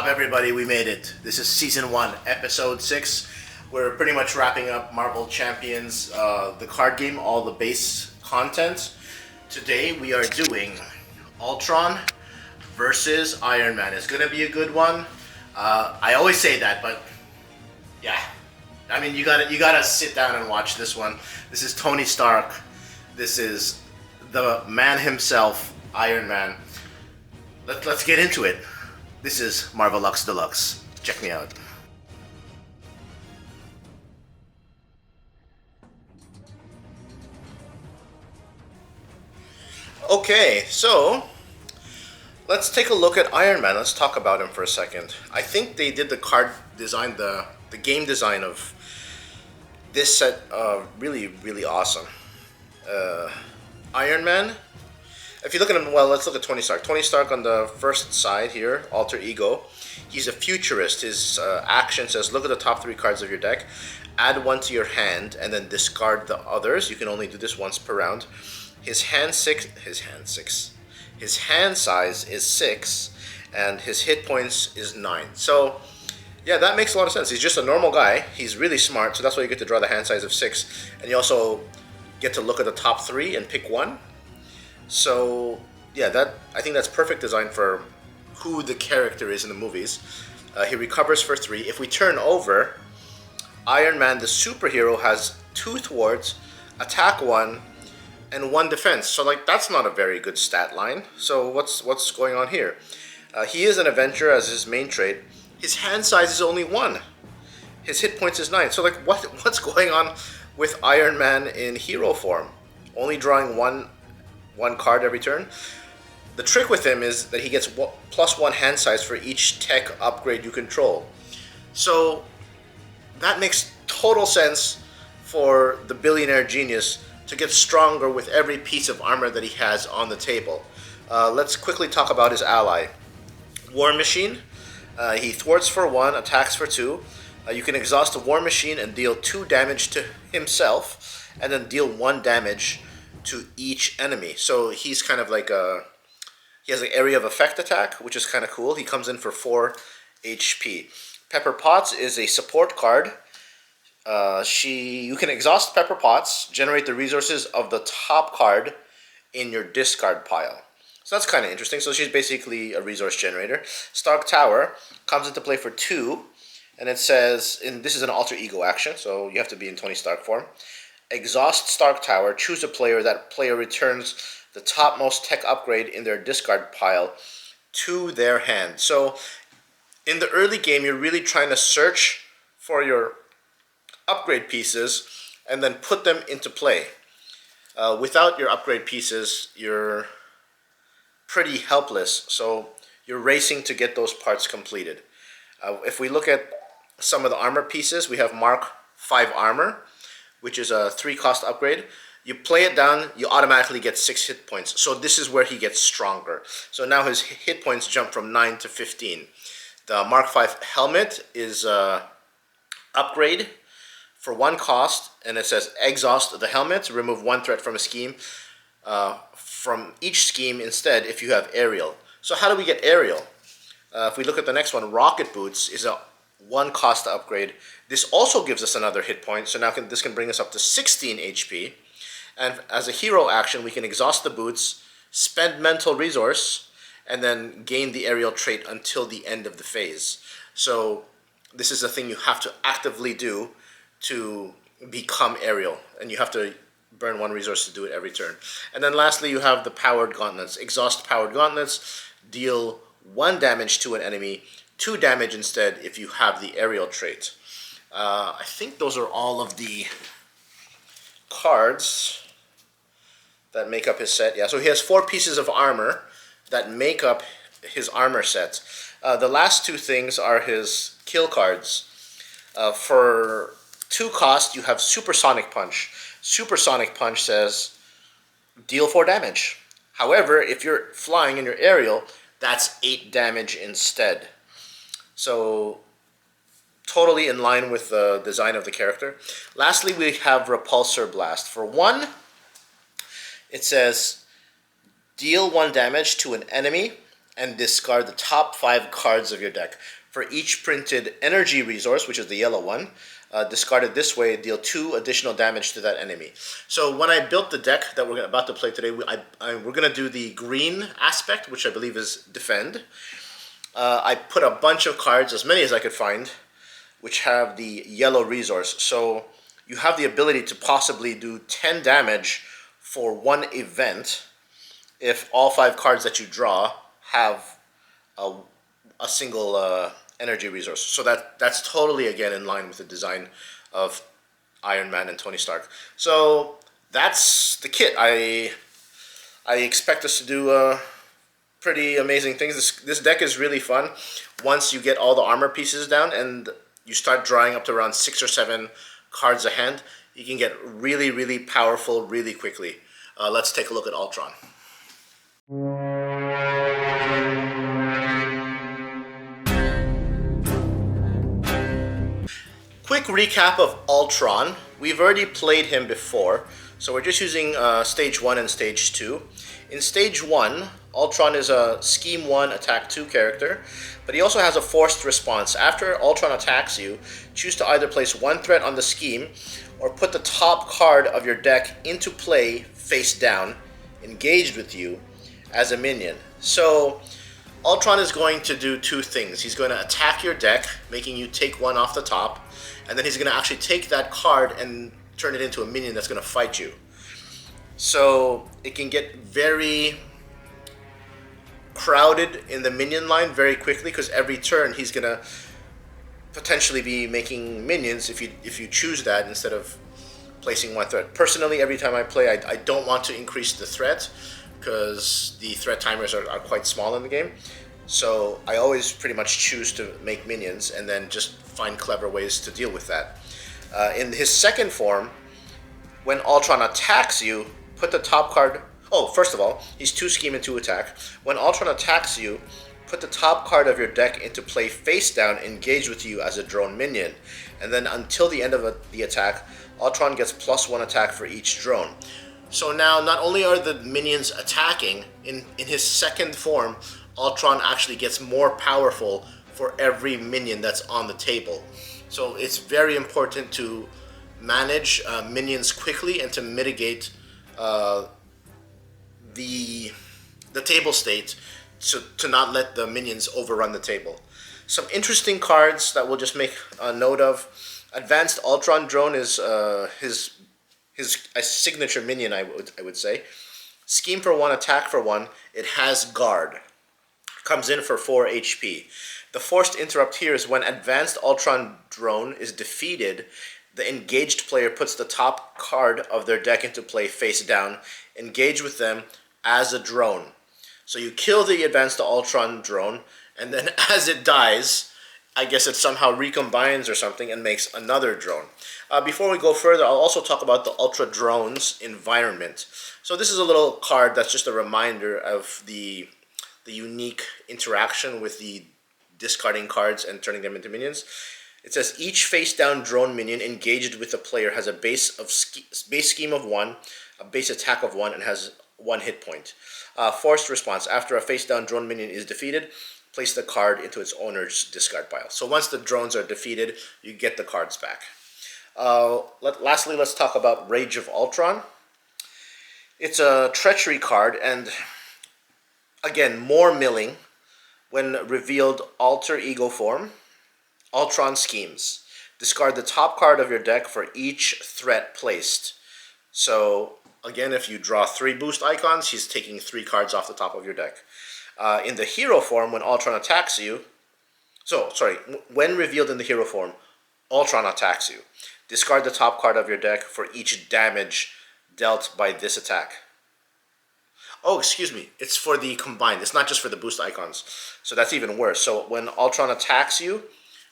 up, everybody? We made it. This is season 1, episode 6. We're pretty much wrapping up Marvel Champions, the card game, all the base content. Today we are doing Ultron versus Iron Man. It's gonna be a good one. I always say that, but yeah, I mean you gotta sit down and watch this one. This is Tony Stark. This is the man himself, Iron Man. Let's get into it. This is Marvel Lux Deluxe. Check me out. Okay, so let's take a look at Iron Man. Let's talk about him for a second. I think they did the card design, the game design of this set really awesome. Iron Man. If you look at him, well, let's look at Tony Stark. Tony Stark on the first side here, alter ego. He's a futurist. His action says, look at the top 3 cards of your deck, add 1 to your hand, and then discard the others. You can only do this once per round. His hand size is 6, and his hit points is 9. So, yeah, that makes a lot of sense. He's just a normal guy. He's really smart, so that's why you get to draw the hand size of 6. And you also get to look at the top 3 and pick 1. So, yeah, I think that's perfect design for who the character is in the movies. He recovers for 3. If we turn over, Iron Man, the superhero, has 2 thwarts, attack 1, and 1 defense. So, like, that's not a very good stat line. So, what's going on here? He is an Avenger as his main trait. His hand size is only 1. His hit points is 9. So, like, what's going on with Iron Man in hero form? Only drawing one card every turn. The trick with him is that he gets +1 hand size for each tech upgrade you control. So that makes total sense for the billionaire genius to get stronger with every piece of armor that he has on the table. Let's quickly talk about his ally. War Machine. He thwarts for 1, attacks for 2. You can exhaust the War Machine and deal 2 damage to himself, and then deal 1 damage to each enemy. So he's kind of like he has an area of effect attack, which is kind of cool. He comes in for 4 HP. Pepper Potts is a support card. You can exhaust Pepper Potts, generate the resources of the top card in your discard pile. So that's kind of interesting. So she's basically a resource generator. Stark Tower comes into play for 2, and it says, this is an alter ego action, so you have to be in Tony Stark form. Exhaust Stark Tower, choose a player. That player returns the topmost tech upgrade in their discard pile to their hand. So in the early game, you're really trying to search for your upgrade pieces and then put them into play. Without your upgrade pieces, you're pretty helpless. So you're racing to get those parts completed. If we look at some of the armor pieces, we have Mark 5 armor, which is a 3 cost upgrade. You play it down, you automatically get 6 hit points. So this is where he gets stronger. So now his hit points jump from 9 to 15. The Mark 5 helmet is a upgrade for 1 cost, and it says exhaust the helmet, remove 1 threat from a scheme. From each scheme instead, if you have aerial. So how do we get aerial? If we look at the next one, Rocket Boots is a 1 cost upgrade. This also gives us another hit point, so now this can bring us up to 16 HP. And as a hero action, we can exhaust the boots, spend mental resource, and then gain the aerial trait until the end of the phase. So this is a thing you have to actively do to become aerial, and you have to burn 1 resource to do it every turn. And then lastly, you have the Powered Gauntlets. Exhaust Powered Gauntlets, deal 1 damage to an enemy, 2 damage instead if you have the aerial trait. I think those are all of the cards that make up his set. Yeah, so he has 4 pieces of armor that make up his armor set. The last 2 things are his kill cards. For 2 cost, you have Supersonic Punch. Supersonic Punch says deal 4 damage. However, if you're flying in your aerial, that's 8 damage instead. So totally in line with the design of the character. Lastly, we have Repulsor Blast. For 1, it says deal 1 damage to an enemy and discard the top 5 cards of your deck. For each printed energy resource, which is the yellow one, discarded this way, deal 2 additional damage to that enemy. So when I built the deck that we're about to play today, we're going to do the green aspect, which I believe is defend. I put a bunch of cards, as many as I could find, which have the yellow resource. So you have the ability to possibly do 10 damage for one event if all 5 cards that you draw have a single energy resource. So that's totally, again, in line with the design of Iron Man and Tony Stark. So that's the kit. I expect us to do pretty amazing things. This deck is really fun once you get all the armor pieces down and you start drawing up to around 6 or 7 cards a hand. You can get really, really powerful really quickly. Let's take a look at Ultron. Quick recap of Ultron. We've already played him before, so we're just using Stage 1 and Stage 2. In Stage 1, Ultron is a Scheme 1, Attack 2 character, but he also has a forced response. After Ultron attacks you, choose to either place 1 threat on the scheme or put the top card of your deck into play face down, engaged with you, as a minion. So Ultron is going to do 2 things. He's going to attack your deck, making you take 1 off the top, and then he's going to actually take that card and turn it into a minion that's going to fight you. So it can get very crowded in the minion line very quickly, because every turn he's going to potentially be making minions if you choose that instead of placing 1 threat. Personally, every time I play, I don't want to increase the threat because the threat timers are quite small in the game. So I always pretty much choose to make minions and then just find clever ways to deal with that. In his second form, when Ultron attacks you, put the top card... Oh, first of all, he's 2 scheme and 2 attack. When Ultron attacks you, put the top card of your deck into play face down, engaged with you as a drone minion. And then until the end of the attack, Ultron gets +1 attack for each drone. So now, not only are the minions attacking, in his second form, Ultron actually gets more powerful for every minion that's on the table. So it's very important to manage minions quickly and to mitigate the table state to not let the minions overrun the table. Some interesting cards that we'll just make a note of. Advanced Ultron Drone is his signature minion, I would say. Scheme for 1, attack for 1. It has guard. Comes in for 4 HP. The forced interrupt here is when Advanced Ultron Drone is defeated, the engaged player puts the top card of their deck into play face down, engage with them as a drone. So you kill the Advanced Ultron Drone, and then as it dies, I guess it somehow recombines or something and makes another drone. Before we go further, I'll also talk about the Ultra Drone's environment. So this is a little card that's just a reminder of the unique interaction with the discarding cards and turning them into minions. It says each face-down drone minion engaged with the player has a base scheme of 1, a base attack of 1, and has 1 hit point. Forced response. After a face-down drone minion is defeated, place the card into its owner's discard pile. So once the drones are defeated, you get the cards back. Lastly, let's talk about Rage of Ultron. It's a treachery card, and again, more milling. When revealed alter ego form, Ultron schemes. Discard the top card of your deck for each threat placed. So again, if you draw 3 boost icons, he's taking 3 cards off the top of your deck. In the hero form, when Ultron attacks you, when revealed in the hero form, Ultron attacks you. Discard the top card of your deck for each damage dealt by this attack. Oh, excuse me. It's for the combined. It's not just for the boost icons. So that's even worse. So when Ultron attacks you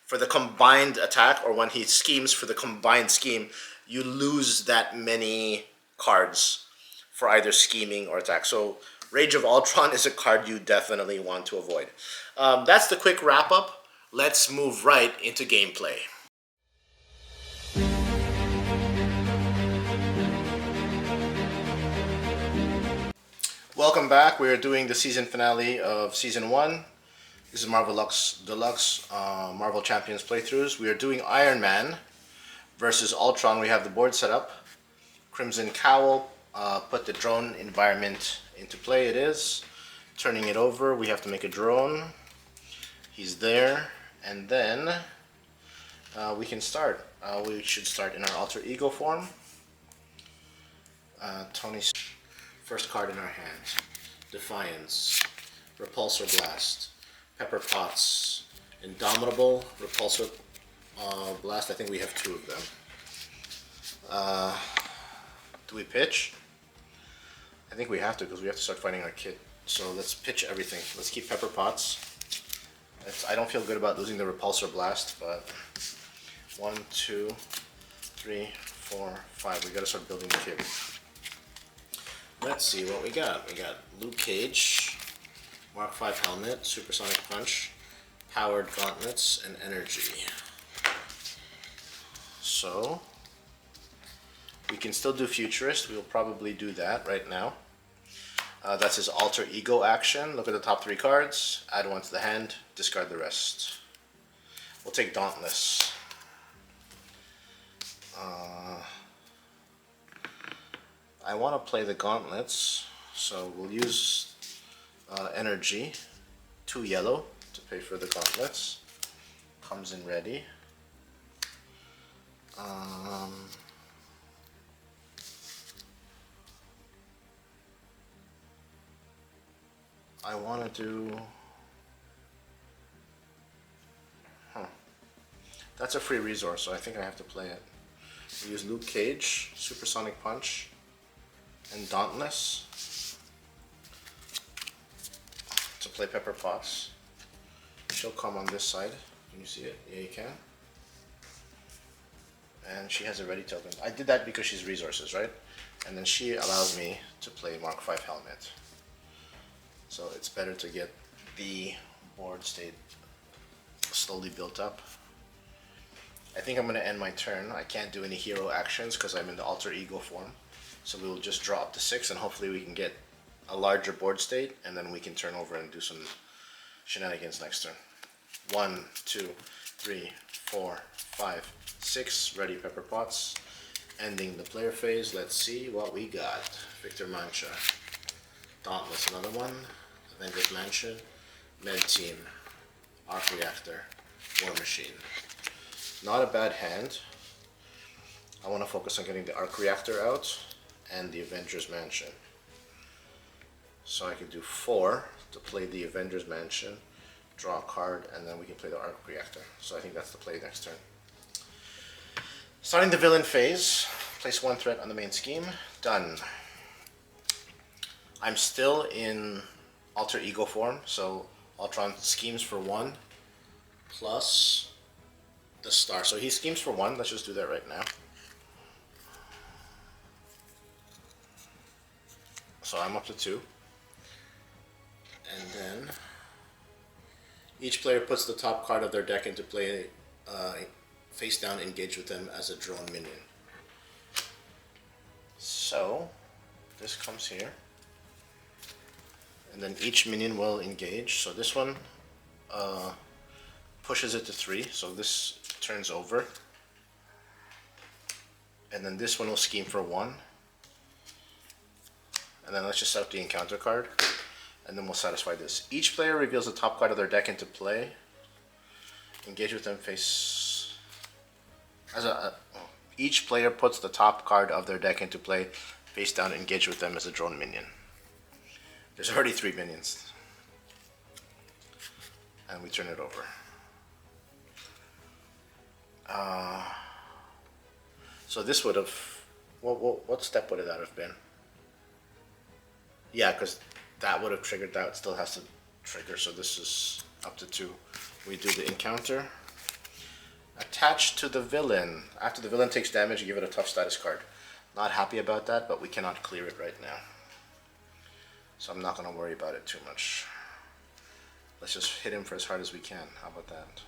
for the combined attack, or when he schemes for the combined scheme, you lose that many cards for either scheming or attack. So Rage of Ultron is a card you definitely want to avoid. That's the quick wrap up. Let's move right into gameplay. Welcome back. We are doing the season finale of Season 1. This is Marvel Deluxe Marvel Champions playthroughs. We are doing Iron Man versus Ultron. We have the board set up. Crimson Cowl put the drone environment into play. It is. Turning it over, we have to make a drone. He's there. And then we can start. We should start in our alter ego form. Tony's first card in our hands. Defiance, Repulsor Blast, Pepper Potts, Indomitable, Repulsor Blast. I think we have 2 of them. Do we pitch? I think we have to because we have to start fighting our kid. So let's pitch everything. Let's keep Pepper Potts. I don't feel good about losing the Repulsor Blast, but 1, 2, 3, 4, 5. We gotta start building the kid. Let's see what we got. We got Luke Cage, Mark 5 helmet, Supersonic Punch, Powered Gauntlets, and Energy. So we can still do Futurist. We'll probably do that right now. That's his alter ego action. Look at the top 3 cards, add 1 to the hand, discard the rest. We'll take Dauntless. I want to play the Gauntlets, so we'll use Energy, 2 yellow to pay for the Gauntlets. Comes in ready. I want to do... That's a free resource, so I think I have to play it. We use Luke Cage, Supersonic Punch, and Dauntless to play Pepper Potts. She'll come on this side. Can you see it? Yeah, you can. And she has a ready token. I did that because she's resources, right? And then she allows me to play Mark 5 helmet. So it's better to get the board state slowly built up. I think I'm going to end my turn. I can't do any hero actions because I'm in the alter ego form. So we will just draw up to 6 and hopefully we can get a larger board state and then we can turn over and do some shenanigans next turn. 1, 2, 3, 4, 5, 6. Ready Pepper Potts. Ending the player phase. Let's see what we got. Victor Mancha. Dauntless, another one. Avengers Mansion. Med Team. Arc Reactor. War Machine. Not a bad hand. I want to focus on getting the Arc Reactor out and the Avengers Mansion. So I can do 4 to play the Avengers Mansion, draw a card, and then we can play the Arc Reactor. So I think that's the play next turn. Starting the villain phase, place 1 threat on the main scheme. Done. I'm still in alter ego form, so Ultron schemes for 1 plus the star. So he schemes for 1. Let's just do that right now. So I'm up to 2. And then each player puts the top card of their deck into play, face down, engage with them as a drone minion. So this comes here. And then each minion will engage. So this one pushes it to 3. So this turns over. And then this one will scheme for 1. And then let's just set up the encounter card, and then we'll satisfy this. Each player reveals the top card of their deck into play. Engage with them face... Each player puts the top card of their deck into play, face down, engage with them as a drone minion. There's already 3 minions. And we turn it over. So this would have... What step would that have been? Yeah, because that would have triggered that. It still has to trigger, so this is up to 2. We do the encounter. Attached to the villain. After the villain takes damage, you give it a tough status card. Not happy about that, but we cannot clear it right now. So I'm not going to worry about it too much. Let's just hit him for as hard as we can. How about that?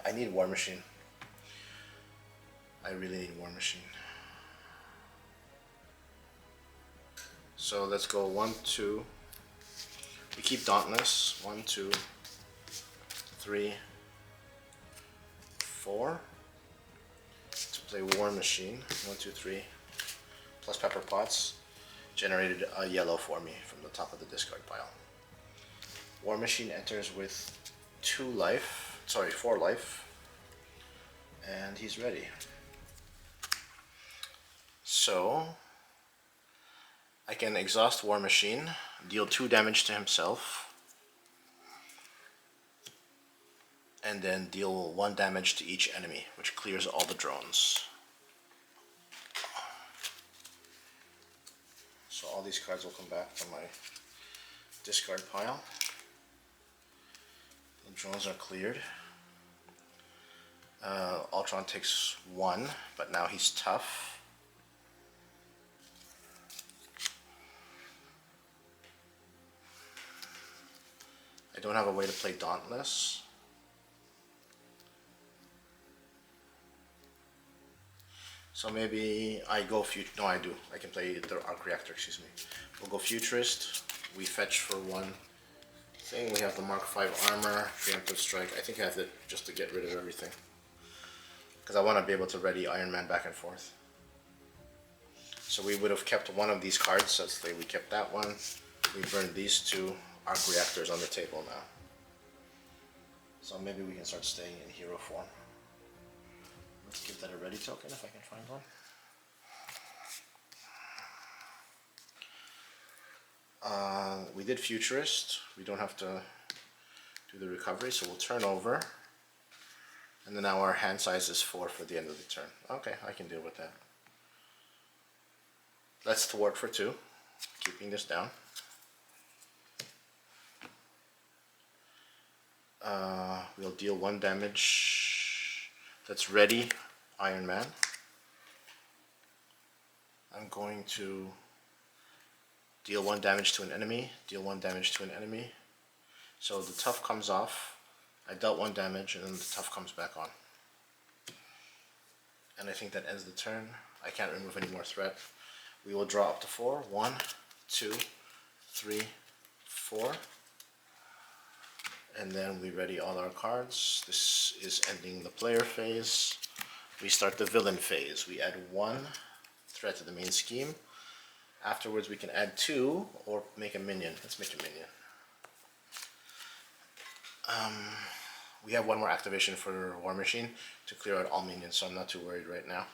I need War Machine. I really need War Machine. So let's go 1, 2. We keep Dauntless. 1, 2, 3, 4. To play War Machine. 1, 2, 3. Plus Pepper Pots. Generated a yellow for me from the top of the discard pile. War Machine enters with 4 life. And he's ready. So I can exhaust War Machine, deal 2 damage to himself, and then deal 1 damage to each enemy, which clears all the drones. So all these cards will come back to my discard pile. The drones are cleared. Ultron takes 1, but now he's tough. I don't have a way to play Dauntless. So maybe I go no, I do. I can play the Arc Reactor, excuse me. We'll go Futurist. We fetch for 1 thing. We have the Mark V armor, Preemptive Strike. I think I have it just to get rid of everything. Because I want to be able to ready Iron Man back and forth. So we would have kept one of these cards. So let's say we kept that one. We burned these 2 Arc Reactors on the table now. So maybe we can start staying in hero form. Let's give that a ready token if I can find one. We did Futurist. We don't have to do the recovery, so we'll turn over. And then now our hand size is 4 for the end of the turn. Okay, I can deal with that. Let's thwart for 2, keeping this down. We'll deal 1 damage. That's ready, Iron Man. I'm going to deal 1 damage to an enemy, deal 1 damage to an enemy. So the tough comes off. I dealt 1 damage and then the tough comes back on. And I think that ends the turn. I can't remove any more threat. We will draw up to 4. 1, 2, 3, 4. And then we ready all our cards. This is ending the player phase. We start the villain phase. We add 1 threat to the main scheme. Afterwards we can add 2 or make a minion. Let's make a minion. We have 1 more activation for War Machine to clear out all minions, so I'm not too worried right now.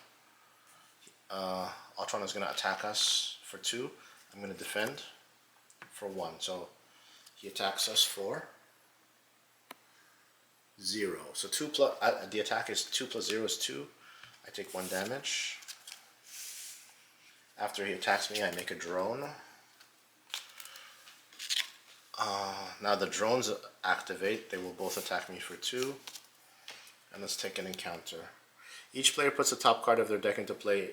Ultron is going to attack us for 2. I'm going to defend for 1. So he attacks us for 0. So 2 plus the attack is 2 plus 0 is 2. I take 1 damage. After he attacks me, I make a drone. Now the drones activate. They will both attack me for 2. And let's take an encounter. Each player puts the top card of their deck into play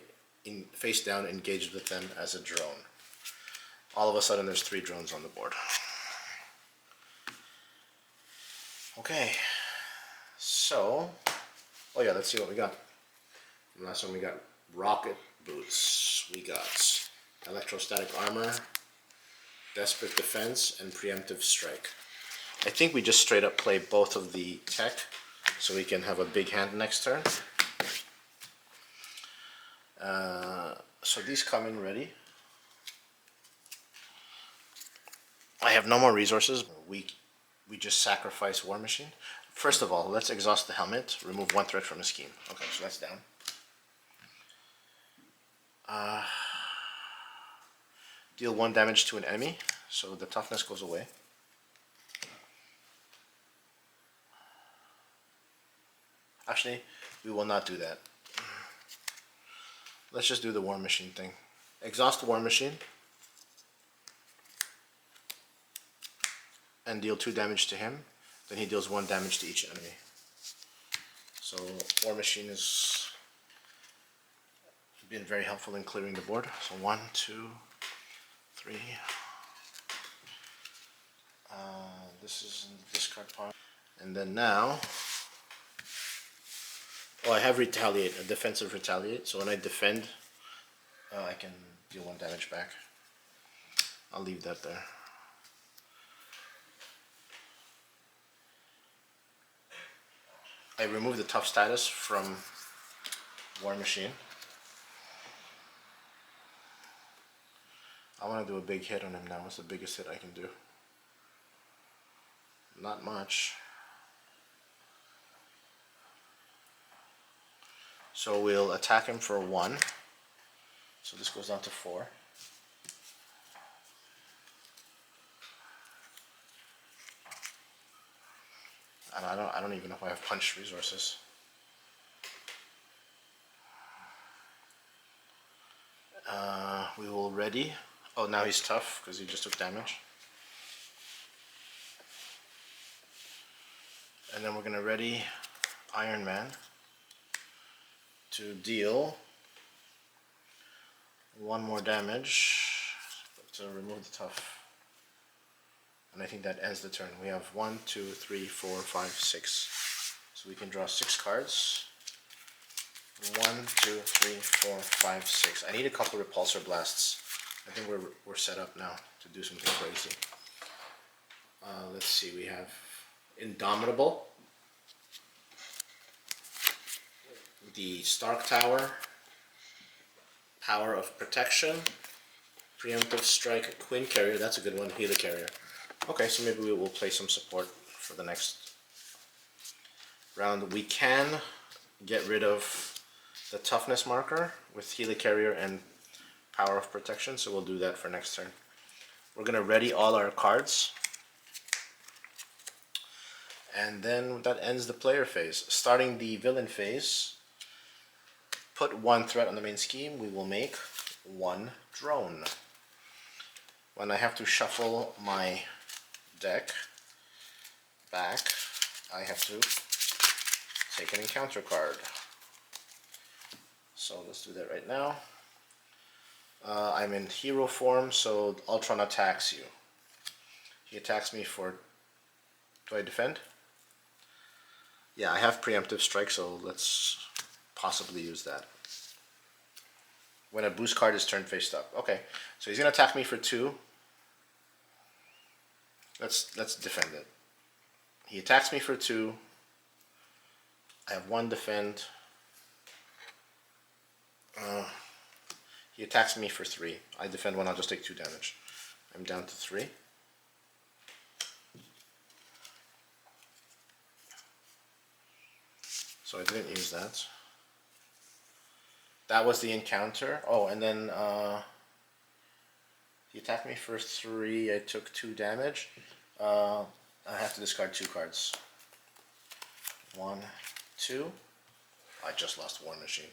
face down, engaged with them as a drone. All of a sudden there's 3 drones on the board. Okay. So, oh yeah, let's see what we got. From last one we got Rocket Boots. We got Electrostatic Armor, Desperate Defense, and Preemptive Strike. I think we just straight up play both of the tech so we can have a big hand next turn. So these come in ready. I have no more resources. We just sacrifice War Machine. First of all, let's exhaust the helmet, remove 1 threat from the scheme. Okay, so that's down. Deal 1 damage to an enemy, so the toughness goes away. Actually, we will not do that. Let's just do the War Machine thing. Exhaust the War Machine. And deal 2 damage to him. Then he deals 1 damage to each enemy. So War Machine has been very helpful in clearing the board. So 1, 2, 3. This is in the discard pile. And then now, oh, I have Retaliate, a defensive Retaliate. So when I defend, I can deal 1 damage back. I'll leave that there. I removed the tough status from War Machine. I want to do a big hit on him now. What's the biggest hit I can do? Not much. So we'll attack him for 1. So this goes down to 4. And I don't even know if I have punch resources. We will ready. Oh, now he's tough because he just took damage. And then we're going to ready Iron Man to deal 1 more damage to remove the tough. And I think that ends the turn. We have 1, 2, 3, 4, 5, 6. So we can draw 6 cards. 1, 2, 3, 4, 5, 6. I need a couple repulsor blasts. I think we're set up now to do something crazy. Let's see, we have Indomitable, the Stark Tower, Power of Protection, Preemptive Strike, Queen Carrier, that's a good one, Helicarrier. Okay, so maybe we will play some support for the next round. We can get rid of the toughness marker with Helicarrier and Power of Protection, so we'll do that for next turn. We're going to ready all our cards. And then that ends the player phase. Starting the villain phase, put 1 threat on the main scheme, we will make 1 drone. When I have to shuffle my deck back, I have to take an encounter card. So let's do that right now. I'm in hero form, so Ultron attacks you. He attacks me for... Do I defend? Yeah, I have preemptive strike, so let's possibly use that. When a boost card is turned face up. Okay, so he's gonna attack me for 2. Let's defend it. He attacks me for 2. I have 1 defend. He attacks me for 3. I defend 1, I'll just take 2 damage. I'm down to 3. So I didn't use that. That was the encounter. Oh, and then he attacked me for 3. I took 2 damage. I have to discard 2 cards. 1, 2. I just lost War Machine.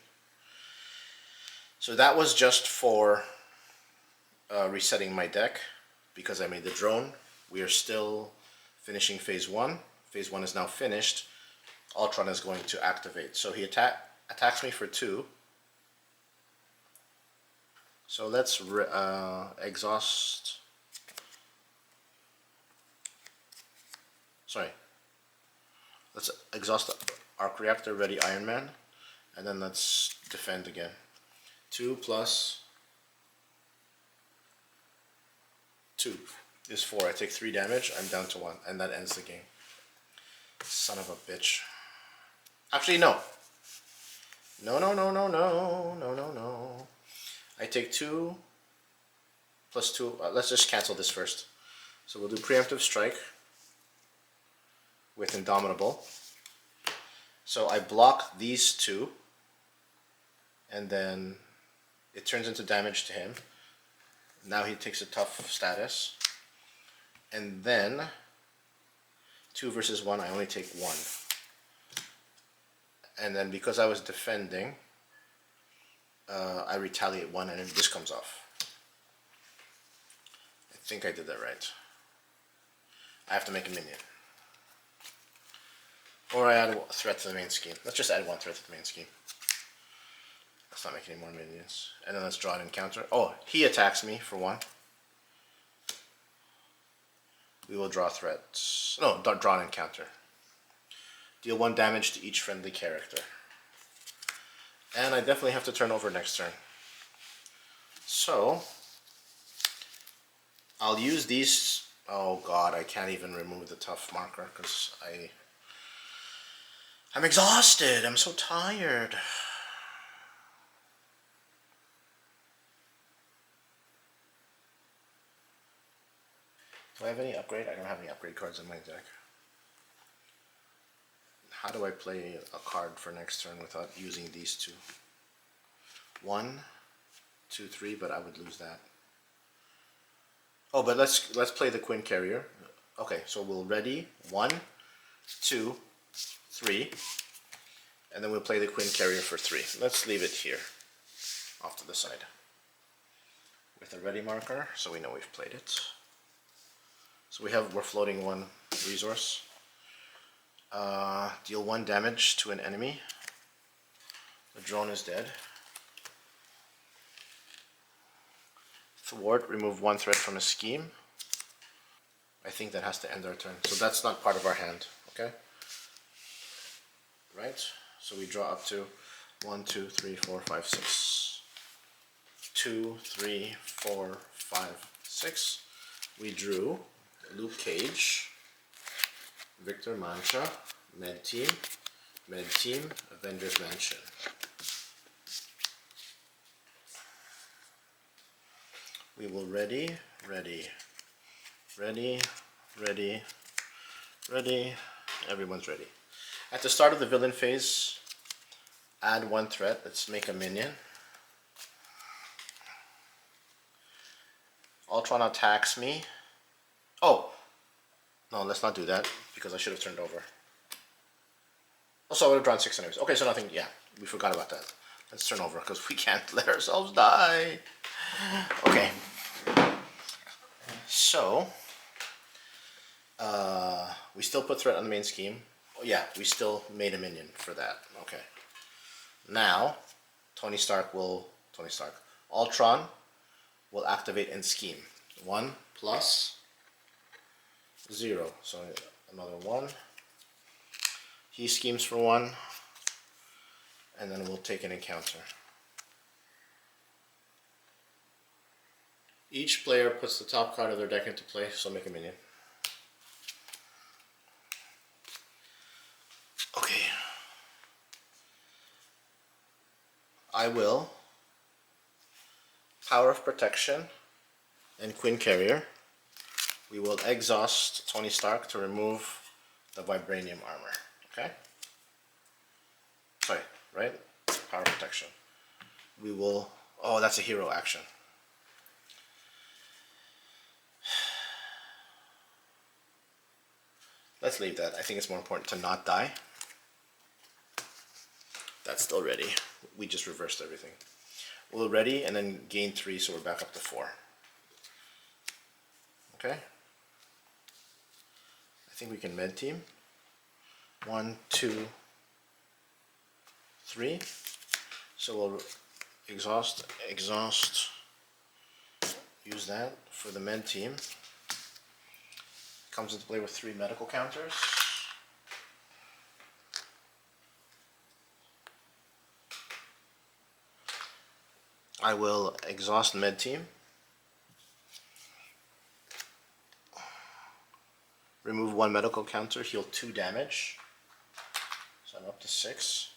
So that was just for resetting my deck because I made the drone. We are still finishing phase 1. Phase 1 is now finished. Ultron is going to activate. So he attacks me for 2. So let's exhaust. Sorry. Let's exhaust the arc reactor, ready Iron Man, and then let's defend again. 2 plus 2 is 4. I take 3 damage. I'm down to 1, and that ends the game. Son of a bitch. Actually, no. No. I take 2 plus 2. Let's just cancel this first. So we'll do preemptive strike with Indomitable. So I block these 2, and then it turns into damage to him. Now he takes a tough status. And then 2 versus 1, I only take 1. And then because I was defending, I retaliate 1 and this comes off. I think I did that right. I have to make a minion. Or I add a threat to the main scheme. Let's just add 1 threat to the main scheme. Let's not make any more minions. And then let's draw an encounter. Oh, he attacks me for 1. We will draw threats. No, draw an encounter. Deal 1 damage to each friendly character. And I definitely have to turn over next turn. So, I'll use these. Oh god, I can't even remove the tough marker because I'm exhausted. I'm so tired. Do I have any upgrade? I don't have any upgrade cards in my deck. How do I play a card for next turn without using these two? 1, 2, 3, but I would lose that. Oh, but let's play the Queen Carrier. Okay, so we'll ready 1, 2, 3, and then we'll play the Queen Carrier for 3. Let's leave it here, off to the side, with a ready marker, so we know we've played it. So we're floating 1 resource. Deal 1 damage to an enemy. The drone is dead. Thwart, remove 1 threat from a scheme. I think that has to end our turn. So that's not part of our hand, okay? Right? So we draw up to 1, 2, 3, 4, 5, 6. 2, 3, 4, 5, 6. We drew Luke Cage, Victor Mancha, Med Team, Avengers Mansion. We will ready. Everyone's ready. At the start of the villain phase, add 1 threat. Let's make a minion. Ultron attacks me. Oh! No, let's not do that, because I should have turned over. Also, I would have drawn 6 anyways. Okay, so nothing, yeah, we forgot about that. Let's turn over, because we can't let ourselves die. Okay. So, we still put threat on the main scheme. Oh, yeah, we still made a minion for that. Okay. Now, Ultron will activate in scheme. 1 plus 0. So another 1. He schemes for 1. And then we'll take an encounter. Each player puts the top card of their deck into play, so make a minion. Okay. I will Power of Protection and Queen Carrier. We will exhaust Tony Stark to remove the vibranium armor. Okay? Sorry, right? Power of Protection. We will... Oh, that's a hero action. Let's leave that. I think it's more important to not die. That's still ready. We just reversed everything. We'll ready and then gain 3, so we're back up to 4. Okay? I think we can med team. 1, 2, 3. So we'll exhaust, use that for the med team. Comes into play with 3 medical counters. I will exhaust med team. Remove 1 medical counter, heal 2 damage. So I'm up to 6.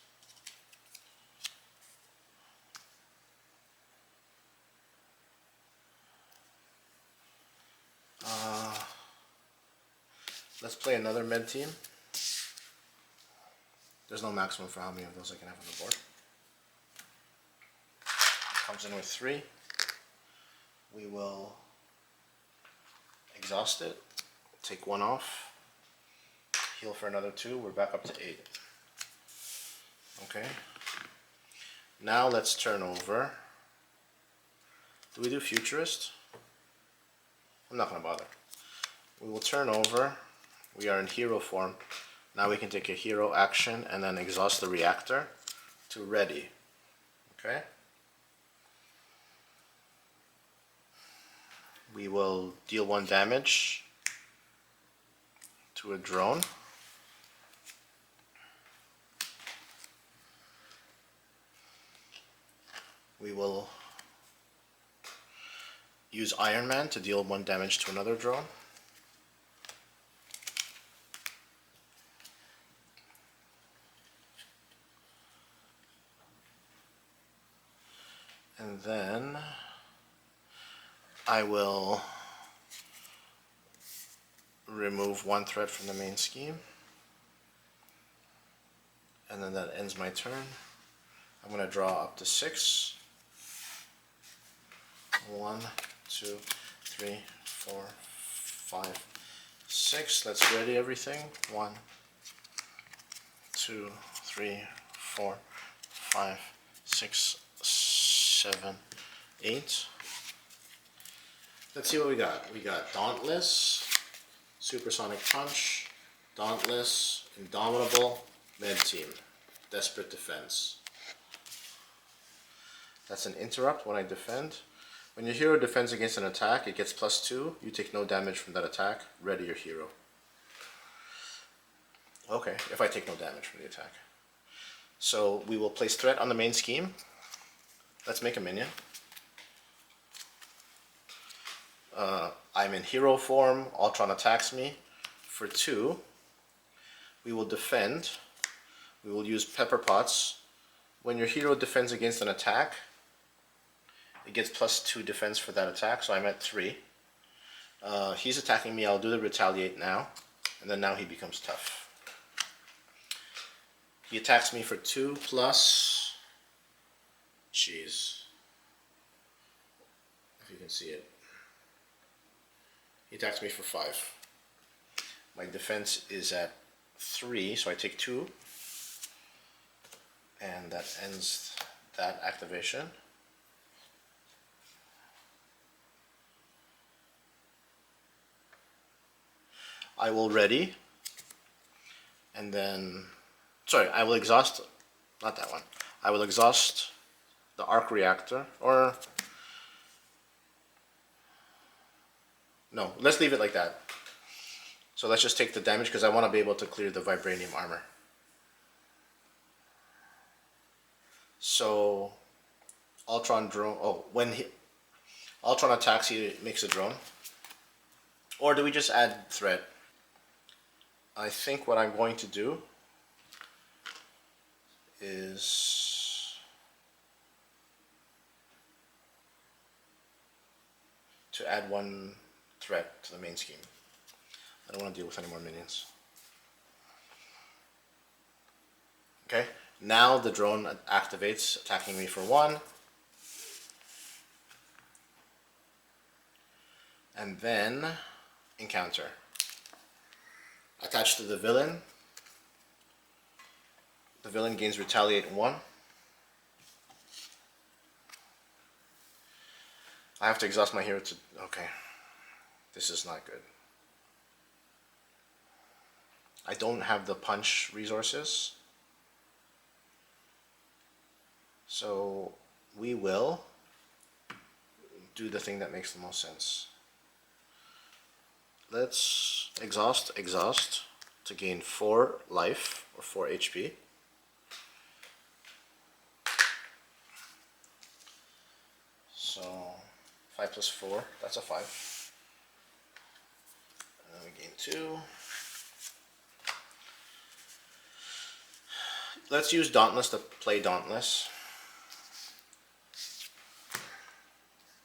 Let's play another med team. There's no maximum for how many of those I can have on the board. Comes in with 3. We will exhaust it, take 1 off, heal for another 2. We're back up to 8. Okay. Now let's turn over. Do we do Futurist? I'm not going to bother. We will turn over. We are in hero form. Now we can take a hero action and then exhaust the reactor to ready. Okay? We will deal 1 damage to a drone. We will use Iron Man to deal 1 damage to another drone. And then I will remove 1 threat from the main scheme. And then that ends my turn. I'm going to draw up to 6. 1, 2, 3, 4, 5, 6. Let's ready everything. 1, 2, 3, 4, 5, 6, 7, 8. Let's see what we got. We got Dauntless, Supersonic Punch, Dauntless, Indomitable, Med Team, Desperate Defense. That's an interrupt when I defend. When your hero defends against an attack, it gets +2. You take no damage from that attack. Ready your hero. Okay, if I take no damage from the attack. So we will place threat on the main scheme. Let's make a minion. I'm in hero form. Ultron attacks me for 2. We will defend. We will use Pepper Pots. When your hero defends against an attack, it gets +2 defense for that attack, so I'm at 3. He's attacking me. I'll do the retaliate now, and then now he becomes tough. He attacks me for 2 plus... Jeez. If you can see it. He attacks me for 5. My defense is at 3, so I take 2. And that ends that activation. I will ready, and then, sorry, I will exhaust, not that one. I will exhaust the arc reactor, or, no, let's leave it like that. So let's just take the damage because I want to be able to clear the vibranium armor. So, Ultron drone, when Ultron attacks, he makes a drone. Or do we just add threat? I think what I'm going to do is to add 1 threat to the main scheme. I don't want to deal with any more minions. Okay, now the drone activates, attacking me for 1. And then encounter. Attached to the villain. The villain gains retaliate 1. I have to exhaust my hero to... Okay. This is not good. I don't have the punch resources. So we will do the thing that makes the most sense. Let's exhaust to gain 4 life, or 4 HP. So 5 plus 4, that's a 5. And then we gain 2. Let's use Dauntless to play Dauntless.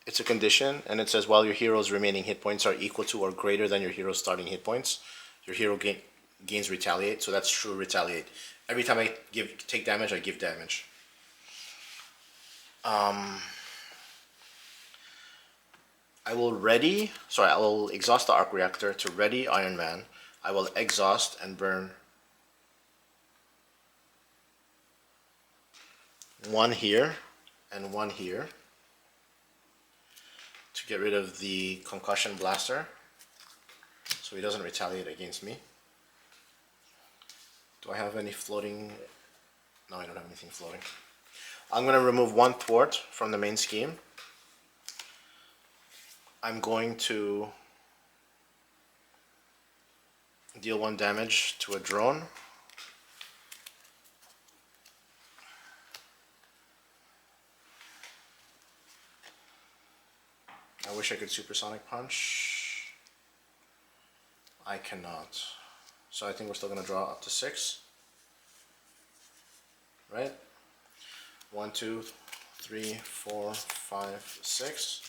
It's a condition, and it says while your hero's remaining hit points are equal to or greater than your hero's starting hit points, your hero gains retaliate. So that's true retaliate. Every time I take damage, I give damage. I will exhaust the arc reactor to ready Iron Man. I will exhaust and burn 1 here and 1 here to get rid of the concussion blaster so he doesn't retaliate against me. Do I have any floating? No, I don't have anything floating. I'm going to remove 1 thwart from the main scheme. I'm going to deal 1 damage to a drone. I wish I could supersonic punch. I cannot. So I think we're still gonna draw up to 6. Right? 1, 2, 3, 4, 5, 6.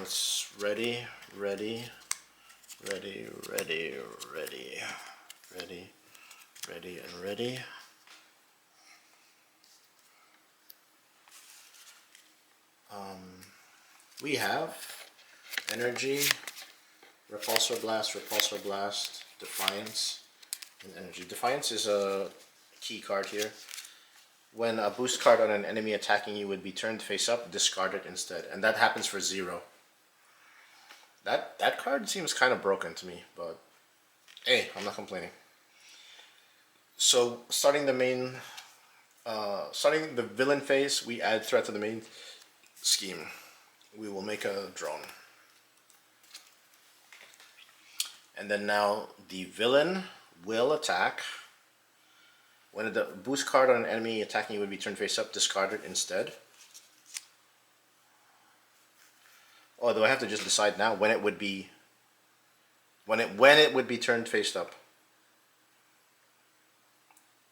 It's ready, ready, ready, ready, ready, ready, ready, and ready. We have energy, repulsor blast, defiance, and energy. Defiance is a key card here. When a boost card on an enemy attacking you would be turned face up, discard it instead, and that happens for 0. That card seems kind of broken to me, but hey, I'm not complaining. So starting the villain phase, we add threat to the main scheme. We will make a drone. And then now the villain will attack. When the boost card on an enemy attacking you would be turned face up, discard it instead. Oh, do I have to just decide now when it would be when it would be turned face up?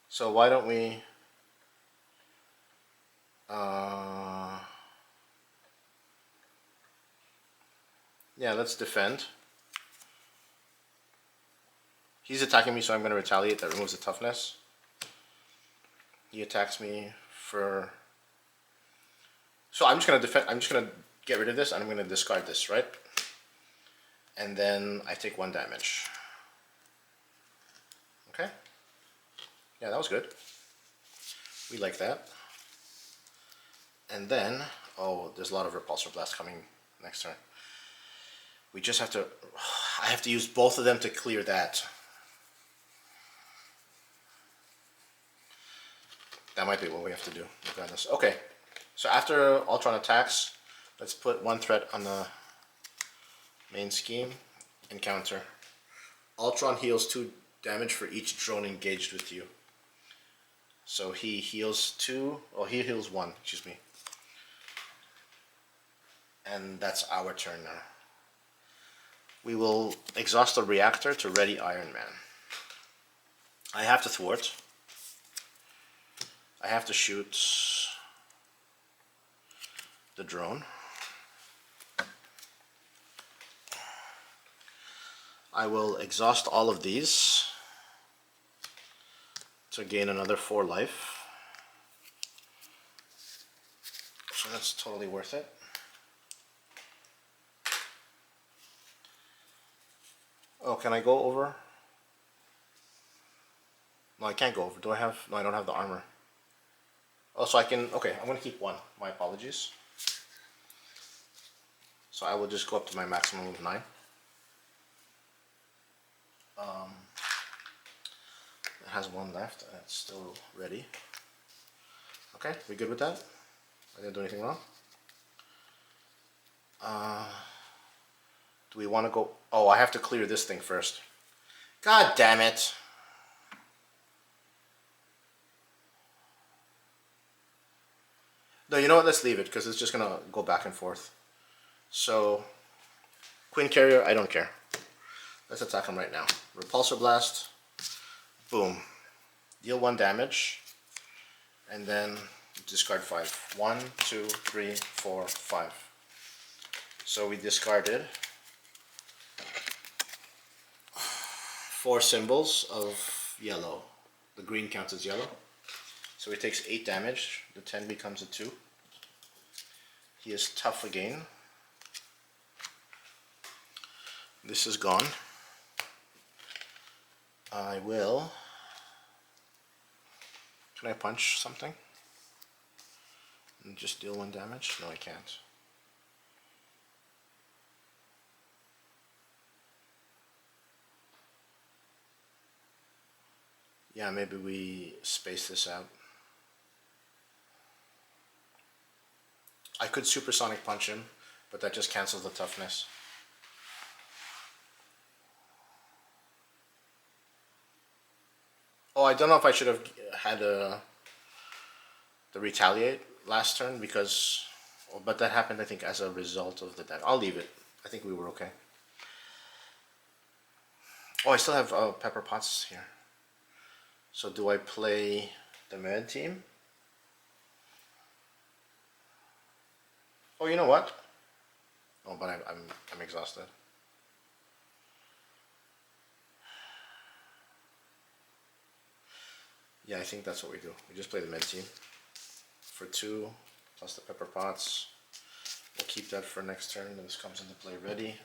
So why don't we yeah, let's defend. He's attacking me, so I'm going to retaliate. That removes the toughness. He attacks me for... So I'm just going to defend. I'm just going to get rid of this, and I'm going to discard this, right? And then I take 1 damage. Okay? Yeah, that was good. We like that. And then... Oh, there's a lot of repulsor blast coming next turn. We just have to... I have to use both of them to clear that. That might be what we have to do, regardless. Okay, so after Ultron attacks, let's put 1 threat on the main scheme and counter. Ultron heals 2 damage for each drone engaged with you. So he heals 2, oh, he heals 1, excuse me. And that's our turn now. We will exhaust the reactor to ready Iron Man. I have to thwart. I have to shoot the drone. I will exhaust all of these to gain another 4 life. So that's totally worth it. Oh, can I go over? No, I can't go over. Do I have... No, I don't have the armor. Oh, so I can... Okay, I'm going to keep 1. My apologies. So I will just go up to my maximum of 9. It has 1 left, and it's still ready. Okay, we good with that? I didn't do anything wrong? Do we want to go... Oh, I have to clear this thing first. God damn it! No, you know what? Let's leave it, because it's just going to go back and forth. So, Queen Carrier, I don't care. Let's attack him right now. Repulsor Blast. Boom. Deal 1 damage. And then discard 5. 1, 2, 3, 4, 5. So we discarded 4 symbols of yellow. The green counts as yellow. So he takes 8 damage. The 10 becomes a 2. He is tough again. This is gone. I will... Can I punch something? And just deal 1 damage? No, I can't. Yeah, maybe we space this out. I could supersonic punch him, but that just cancels the toughness. Oh, I don't know if I should have had the retaliate last turn, because Oh, but that happened, I think, as a result of the deck. I'll leave it. I think we were okay. Oh, I still have Pepper Potts here. So do I play the med team? Oh, you know what? Oh, but I'm exhausted. Yeah, I think that's what we do. We just play the med team for 2 plus the Pepper Pots. We'll keep that for next turn when this comes into play ready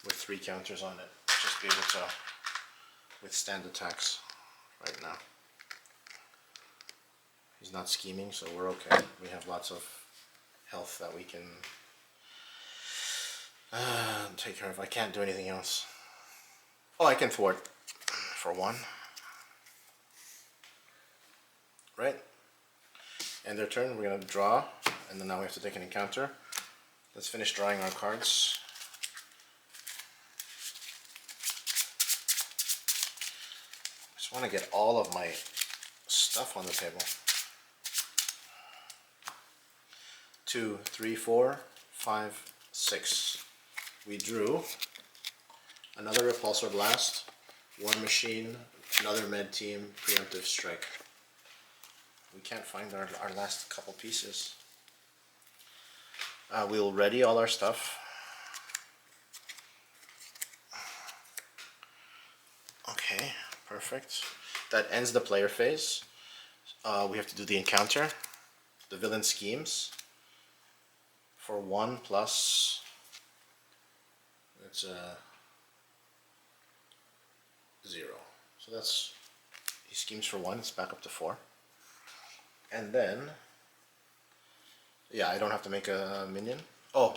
with 3 counters on it. Just be able to withstand attacks right now. He's not scheming, so we're okay. We have lots of health that we can take care of. I can't do anything else. Oh, I can thwart for 1. Right? End their turn, we're going to draw, and then now we have to take an encounter. Let's finish drawing our cards. I just want to get all of my stuff on the table. 2, 3, 4, 5, 6. We drew another Repulsor Blast, War Machine, another Med Team, Preemptive Strike. We can't find our last couple pieces. We'll ready all our stuff. Okay, perfect. That ends the player phase. We have to do the encounter. The villain schemes for 1 plus. It's 0. So that's, he schemes for 1. It's back up to 4. And then, yeah, I don't have to make a minion. Oh,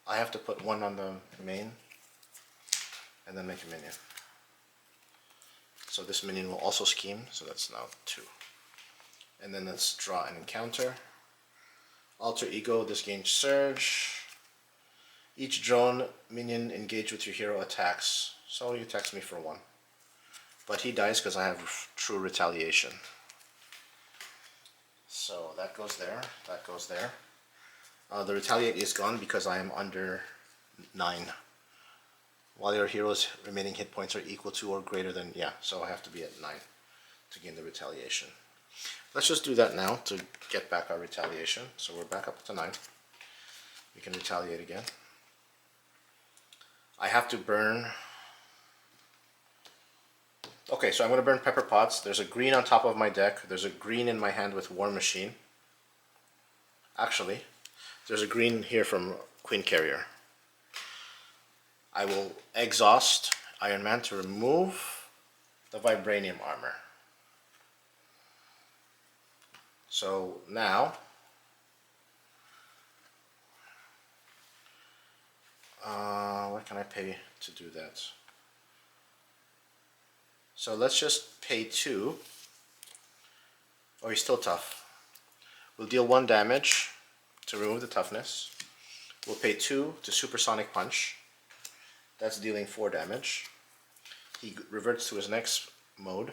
I have to put 1 on the main and then make a minion. So this minion will also scheme, so that's now 2. And then let's draw an encounter. Alter Ego, this gains Surge. Each drone minion engaged with your hero attacks. So he attacks me for 1. But he dies because I have True Retaliation. So that goes there, that goes there. The Retaliate is gone because I am under 9. While your hero's remaining hit points are equal to or greater than, yeah, so I have to be at 9 to gain the Retaliation. Let's just do that now to get back our Retaliation. So we're back up to 9. We can retaliate again. I have to burn. Okay, so I'm going to burn Pepper Pots. There's a green on top of my deck. There's a green in my hand with War Machine. Actually, there's a green here from Queen Carrier. I will exhaust Iron Man to remove the Vibranium Armor. So now, what can I pay to do that? So let's just pay 2. Oh, he's still tough. We'll deal 1 damage to remove the toughness. We'll pay 2 to Supersonic Punch. That's dealing 4 damage. He reverts to his next mode.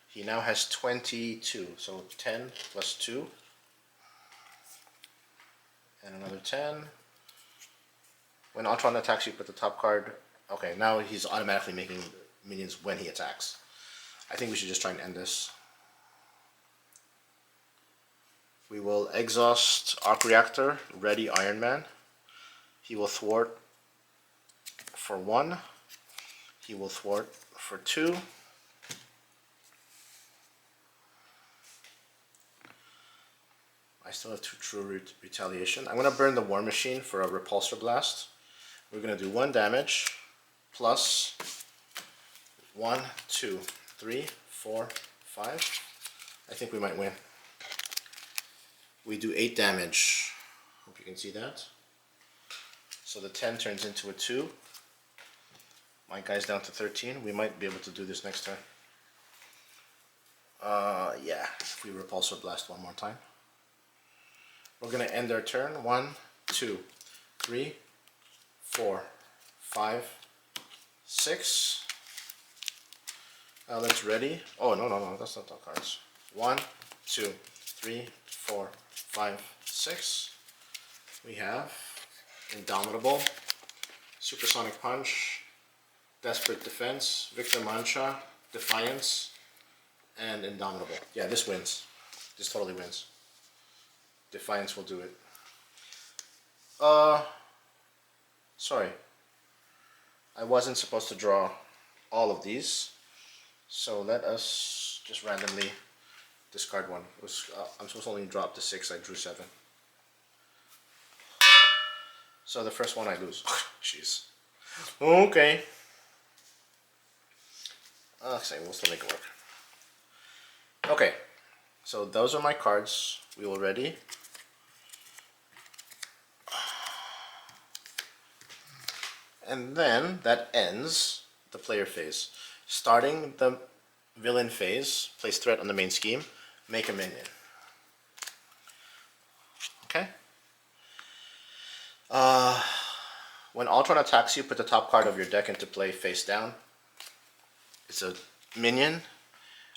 He now has 22, so 10 plus 2. And another 10. When Ultron attacks, you put the top card. Okay, now he's automatically making minions when he attacks. I think we should just try and end this. We will exhaust Arc Reactor, ready Iron Man. He will thwart for 1. He will thwart for 2. I still have 2 True Retaliation. I'm going to burn the War Machine for a Repulsor Blast. We're going to do 1 damage plus 1, 2, 3, 4, 5. I think we might win. We do 8 damage. Hope you can see that. So the 10 turns into a 2. My guy's down to 13. We might be able to do this next turn. Yeah, if we Repulsor Blast 1 more time. We're going to end our turn. 1, 2, 3, 4, 5, 6. Let's ready. Oh, no, that's not the cards. 1, 2, 3, 4, 5, 6. We have Indomitable, Supersonic Punch, Desperate Defense, Victor Mancha, Defiance, and Indomitable. Yeah, this wins. This totally wins. Defiance will do it. Sorry. I wasn't supposed to draw all of these. So let us just randomly discard one. I'm supposed to only drop to 6. I drew 7. So the first one I lose. Jeez. Okay. Okay, we'll still make it work. Okay. So those are my cards. We all ready? And then that ends the player phase. Starting the villain phase, place threat on the main scheme, make a minion. Okay? When Ultron attacks you, put the top card of your deck into play face down. It's a minion.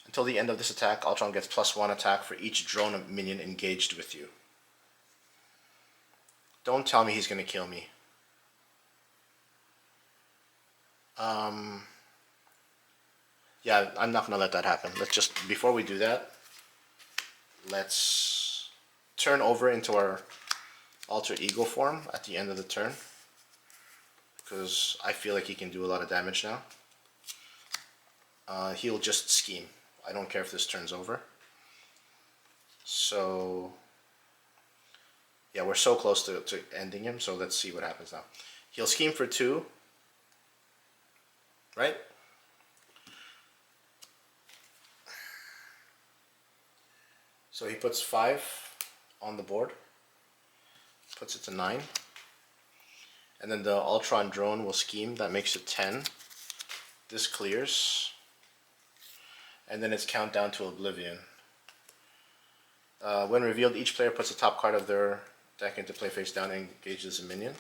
Until the end of this attack, Ultron gets +1 attack for each drone minion engaged with you. Don't tell me he's going to kill me. Yeah, I'm not going to let that happen. Let's just, before we do that, let's turn over into our alter ego form at the end of the turn, because I feel like he can do a lot of damage now. He'll just scheme. I don't care if this turns over. So, yeah, we're so close to ending him, so let's see what happens now. He'll scheme for 2, right? So he puts 5 on the board, puts it to 9, and then the Ultron drone will scheme. That makes it 10. This clears, and then it's countdown to oblivion. When revealed, each player puts the top card of their deck into play face down and engages a minion.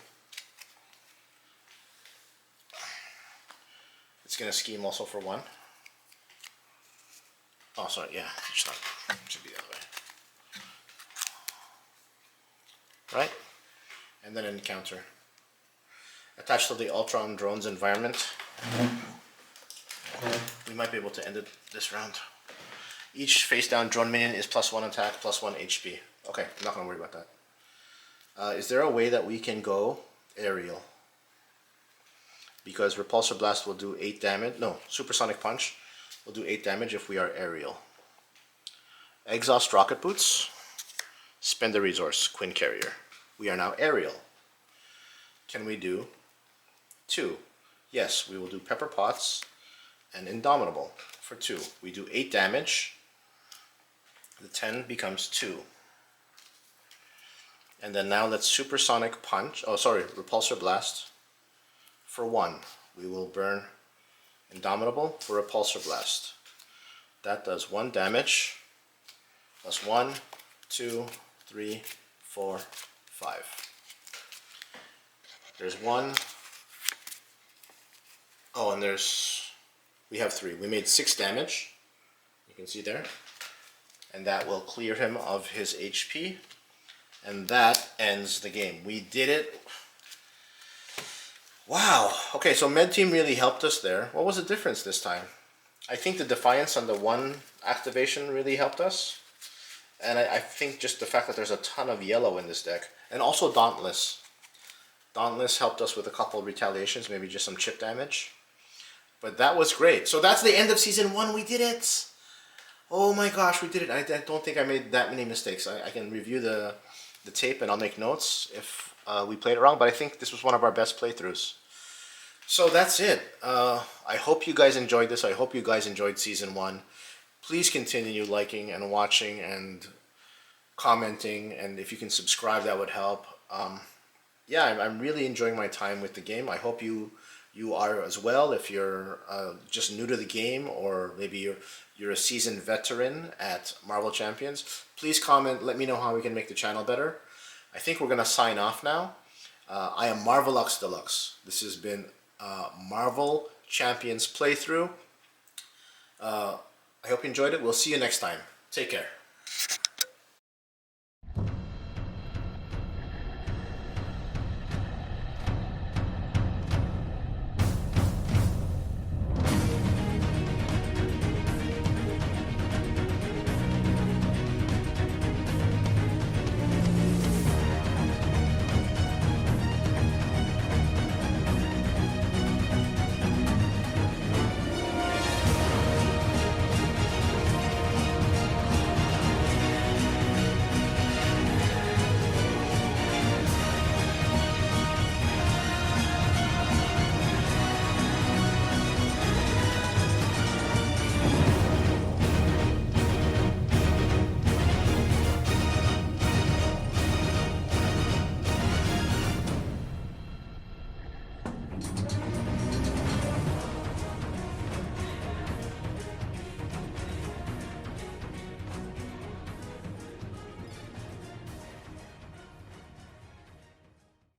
It's going to scheme also for 1. Oh, sorry, yeah, it's not. It should be the other way. Right? And then encounter. Attached to the Ultron drone's environment, we might be able to end it this round. Each face down drone minion is +1 attack, +1 HP. Okay, I'm not going to worry about that. Is there a way that we can go aerial? Because Repulsor Blast will do 8 damage. No, Supersonic Punch will do 8 damage if we are aerial. Exhaust Rocket Boots. Spend the resource, Quinn Carrier. We are now aerial. Can we do 2? Yes, we will do Pepper Pots and Indomitable for 2. We do 8 damage. The 10 becomes 2. And then now let's Supersonic Punch. Oh, sorry, Repulsor Blast for 1. We will burn Indomitable for Repulsor Blast. That does 1 damage. Plus 1, 2, 3, 4, 5. There's 1. Oh, and we have 3. We made 6 damage. You can see there. And that will clear him of his HP. And that ends the game. We did it. Wow. Okay, so Med Team really helped us there. What was the difference this time? I think the Defiance on the 1 activation really helped us. And I think just the fact that there's a ton of yellow in this deck. And also Dauntless. Dauntless helped us with a couple of retaliations, maybe just some chip damage. But that was great. So that's the end of Season 1. We did it! Oh my gosh, we did it. I don't think I made that many mistakes. I can review the tape and I'll make notes if we played it wrong. But I think this was one of our best playthroughs. So that's it. I hope you guys enjoyed this. I hope you guys enjoyed Season 1. Please continue liking and watching and commenting. And if you can subscribe, that would help. Yeah, I'm really enjoying my time with the game. I hope you are as well. If you're just new to the game, or maybe you're a seasoned veteran at Marvel Champions, please comment. Let me know how we can make the channel better. I think we're going to sign off now. I am Marvelux Deluxe. This has been Marvel Champions playthrough. I hope you enjoyed it. We'll see you next time. Take care.